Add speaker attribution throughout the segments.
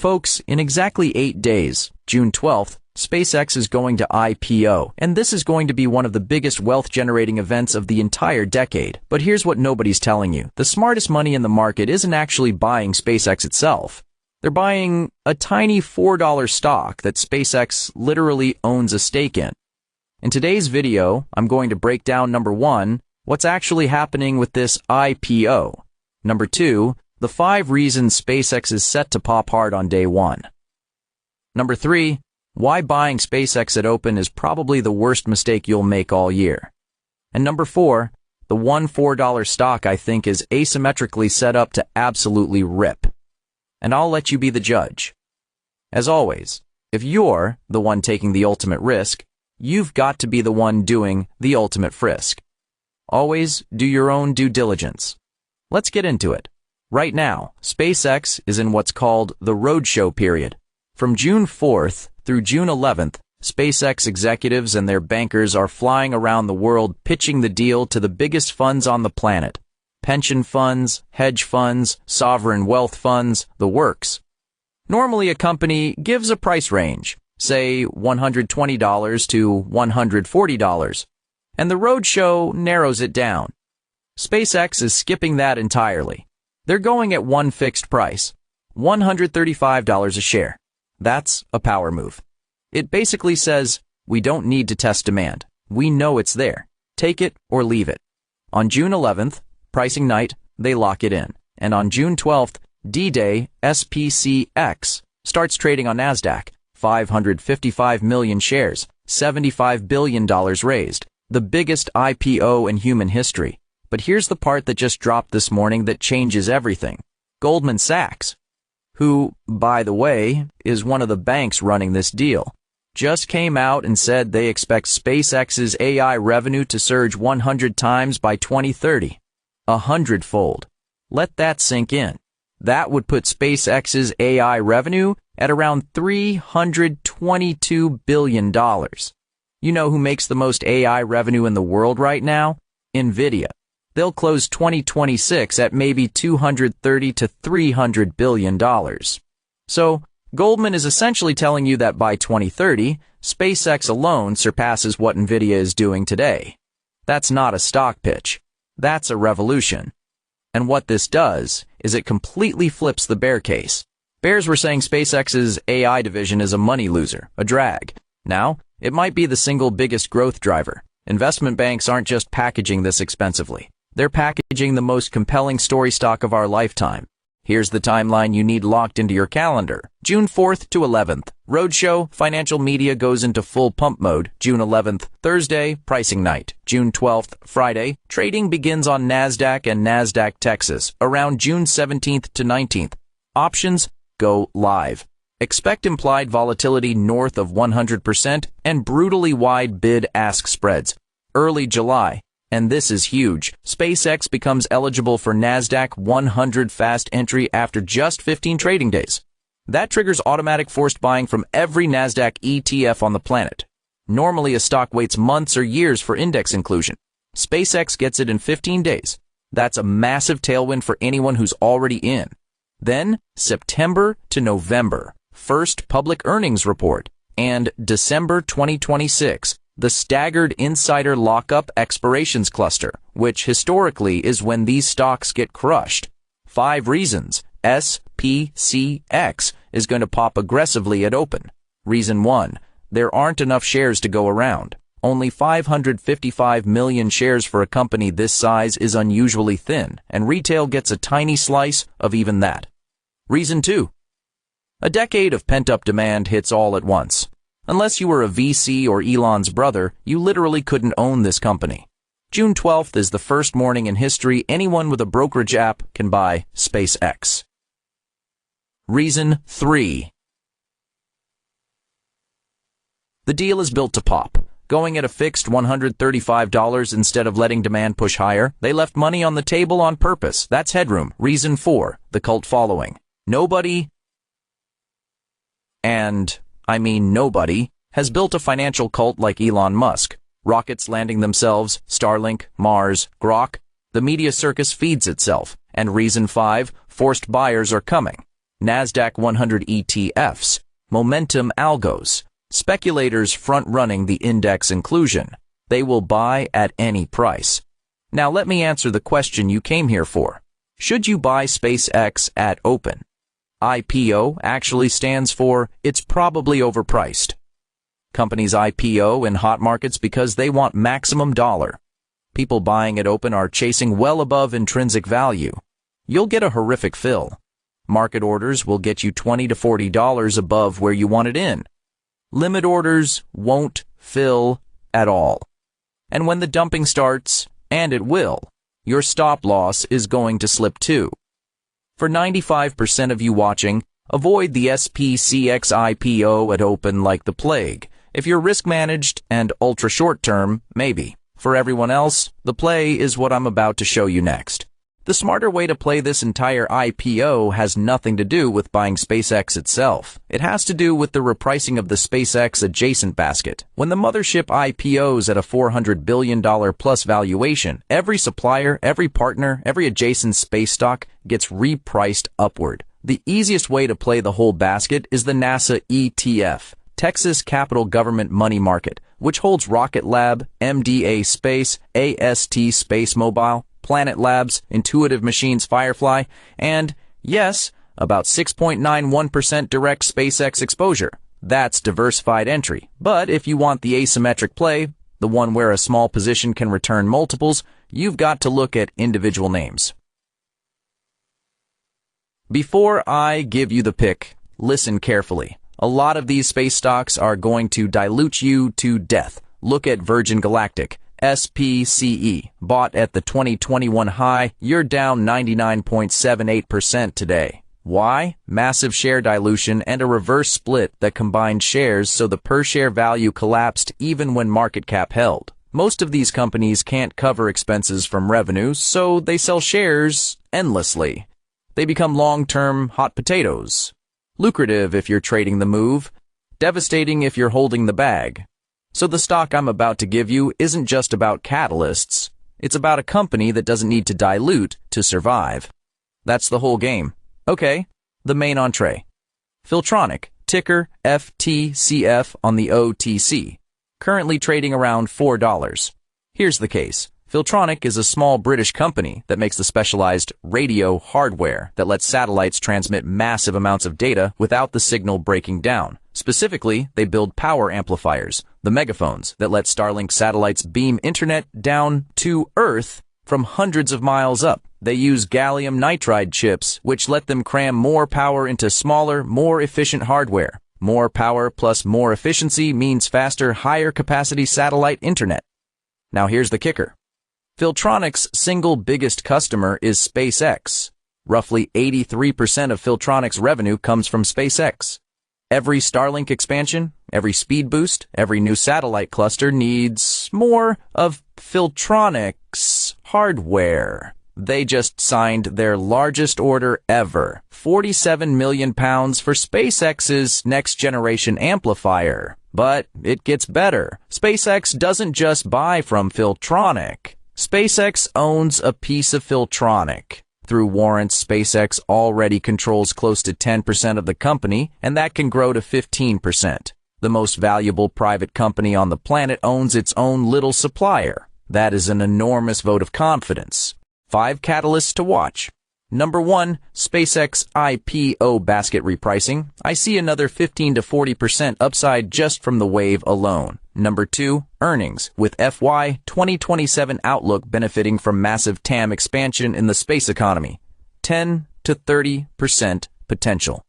Speaker 1: Folks, in exactly 8 days, June 12th, SpaceX is going to IPO, and this is going to be one of the biggest wealth-generating events of the entire decade. But here's what nobody's telling you. The smartest money in the market isn't actually buying SpaceX itself. They're buying a tiny $4 stock that SpaceX literally owns a stake in. In today's video, I'm going to break down number 1, what's actually happening with this IPO. Number 2, the 5 reasons SpaceX is set to pop hard on day 1. Number 3, why buying SpaceX at open is probably the worst mistake you'll make all year. And number 4, the one $4 stock I think is asymmetrically set up to absolutely rip. And I'll let you be the judge. As always, if you're the one taking the ultimate risk, you've got to be the one doing the ultimate frisk. Always do your own due diligence. Let's get into it. Right now, SpaceX is in what's called the roadshow period. From June 4th through June 11th, SpaceX executives and their bankers are flying around the world pitching the deal to the biggest funds on the planet. Pension funds, hedge funds, sovereign wealth funds, the works. Normally a company gives a price range, say $120 to $140, and the roadshow narrows it down. SpaceX is skipping that entirely. They're going at one fixed price, $135 a share. That's a power move. It basically says, we don't need to test demand. We know it's there. Take it or leave it. On June 11th, pricing night, they lock it in. And on June 12th, D-Day, SPCX starts trading on NASDAQ. 555 million shares, $75 billion raised. The biggest IPO in human history. But here's the part that just dropped this morning that changes everything. Goldman Sachs, who, by the way, is one of the banks running this deal, just came out and said they expect SpaceX's AI revenue to surge 100 times by 2030. 100-fold. Let that sink in. That would put SpaceX's AI revenue at around $322 billion. You know who makes the most AI revenue in the world right now? NVIDIA. They'll close 2026 at maybe $230 to $300 billion. So, Goldman is essentially telling you that by 2030, SpaceX alone surpasses what NVIDIA is doing today. That's not a stock pitch. That's a revolution. And what this does is it completely flips the bear case. Bears were saying SpaceX's AI division is a money loser, a drag. Now, it might be the single biggest growth driver. Investment banks aren't just packaging this expensively. They're packaging the most compelling story stock of our lifetime. Here's the timeline you need locked into your calendar. June 4th to 11th, roadshow, financial media goes into full pump mode. June 11th, Thursday, pricing night. June 12th, Friday, trading begins on NASDAQ and NASDAQ Texas. Around June 17th to 19th, options go live. Expect implied volatility north of 100% and brutally wide bid-ask spreads. Early July. And this is huge. SpaceX becomes eligible for NASDAQ 100 fast entry after just 15 trading days. That triggers automatic forced buying from every NASDAQ ETF on the planet. Normally, a stock waits months or years for index inclusion. SpaceX gets it in 15 days. That's a massive tailwind for anyone who's already in. Then, September to November, first public earnings report, and December 2026. The staggered insider lockup expirations cluster, which historically is when these stocks get crushed. 5 reasons SPCX is going to pop aggressively at open. Reason 1, there aren't enough shares to go around. Only 555 million shares for a company this size is unusually thin, and retail gets a tiny slice of even that. Reason 2, a decade of pent-up demand hits all at once. Unless you were a VC or Elon's brother, you literally couldn't own this company. June 12th is the first morning in history anyone with a brokerage app can buy SpaceX. Reason 3. The deal is built to pop. Going at a fixed $135 instead of letting demand push higher, they left money on the table on purpose. That's headroom. Reason 4. The cult following. Nobody, and I mean nobody, has built a financial cult like Elon Musk. Rockets landing themselves, Starlink, Mars, Grok. The media circus feeds itself. And reason 5, forced buyers are coming. NASDAQ 100 ETFs, momentum algos, speculators front-running the index inclusion. They will buy at any price. Now let me answer the question you came here for. Should you buy SpaceX at open? IPO actually stands for it's probably overpriced. Companies IPO in hot markets because they want maximum dollar. People buying at open are chasing well above intrinsic value. You'll get a horrific fill. Market orders will get you $20 to $40 above where you want it in. Limit orders won't fill at all. And when the dumping starts, and it will, your stop loss is going to slip too. For 95% of you watching, avoid the SPCX IPO at open like the plague. If you're risk managed and ultra short term, maybe. For everyone else, the play is what I'm about to show you next. The smarter way to play this entire IPO has nothing to do with buying SpaceX itself. It has to do with the repricing of the SpaceX adjacent basket. When the mothership IPOs at a $400 billion plus valuation, every supplier, every partner, every adjacent space stock gets repriced upward. The easiest way to play the whole basket is the NASA ETF, Texas Capital Government Money Market, which holds Rocket Lab, MDA Space, AST Space Mobile, Planet Labs, Intuitive Machines Firefly, and, yes, about 6.91% direct SpaceX exposure. That's diversified entry. But if you want the asymmetric play, the one where a small position can return multiples, you've got to look at individual names. Before I give you the pick, listen carefully. A lot of these space stocks are going to dilute you to death. Look at Virgin Galactic. SPCE, bought at the 2021 high, you're down 99.78% today. Why? Massive share dilution and a reverse split that combined shares so the per-share value collapsed even when market cap held. Most of these companies can't cover expenses from revenue, so they sell shares endlessly. They become long-term hot potatoes. Lucrative if you're trading the move, devastating if you're holding the bag. So the stock I'm about to give you isn't just about catalysts. It's about a company that doesn't need to dilute to survive. That's the whole game. Okay, the main entree. Filtronic, ticker FTCF on the OTC, currently trading around $4. Here's the case. Filtronic is a small British company that makes the specialized radio hardware that lets satellites transmit massive amounts of data without the signal breaking down. Specifically, they build power amplifiers, the megaphones that let Starlink satellites beam internet down to Earth from hundreds of miles up. They use gallium nitride chips, which let them cram more power into smaller, more efficient hardware. More power plus more efficiency means faster, higher capacity satellite internet. Now here's the kicker. Filtronic's single biggest customer is SpaceX. Roughly 83% of Filtronic's revenue comes from SpaceX. Every Starlink expansion, every speed boost, every new satellite cluster needs more of Filtronic's hardware. They just signed their largest order ever, £47 million for SpaceX's next-generation amplifier. But it gets better. SpaceX doesn't just buy from Filtronic. SpaceX owns a piece of Filtronic. Through warrants, SpaceX already controls close to 10% of the company, and that can grow to 15%. The most valuable private company on the planet owns its own little supplier. That is an enormous vote of confidence. 5 catalysts to watch. Number 1, SpaceX IPO basket repricing. I see another 15 to 40% upside just from the wave alone. Number 2, earnings, with FY 2027 outlook benefiting from massive TAM expansion in the space economy. 10 to 30% potential.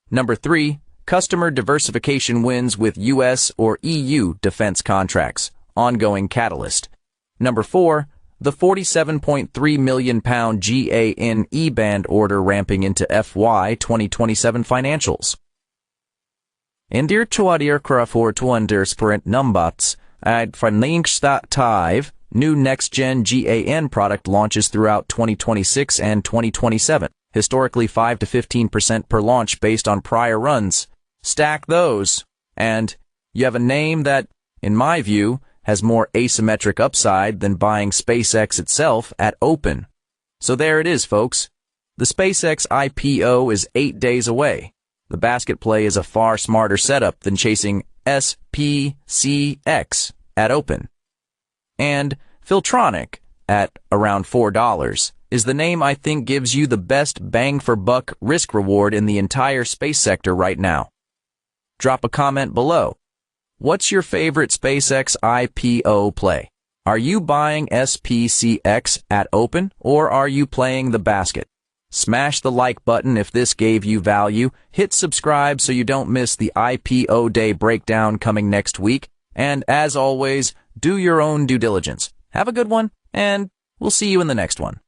Speaker 1: Number 3, customer diversification wins with US or EU defense contracts. Ongoing catalyst. Number 4, the £47.3 million GAN E-band order ramping into FY 2027 financials. Indir tuadir krafor tuandirsprint numbats ad finanstat new next-gen GAN product launches throughout 2026 and 2027. Historically 5 to 15% per launch based on prior runs. Stack those, and you have a name that, in my view, has more asymmetric upside than buying SpaceX itself at open. So there it is, folks. The SpaceX IPO is 8 days away. The basket play is a far smarter setup than chasing SPCX at open. And Filtronic at around $4 is the name I think gives you the best bang for buck risk reward in the entire space sector right now. Drop a comment below. What's your favorite SpaceX IPO play? Are you buying SPCX at open, or are you playing the basket? Smash the like button if this gave you value, hit subscribe so you don't miss the IPO day breakdown coming next week, and as always, do your own due diligence. Have a good one, and we'll see you in the next one.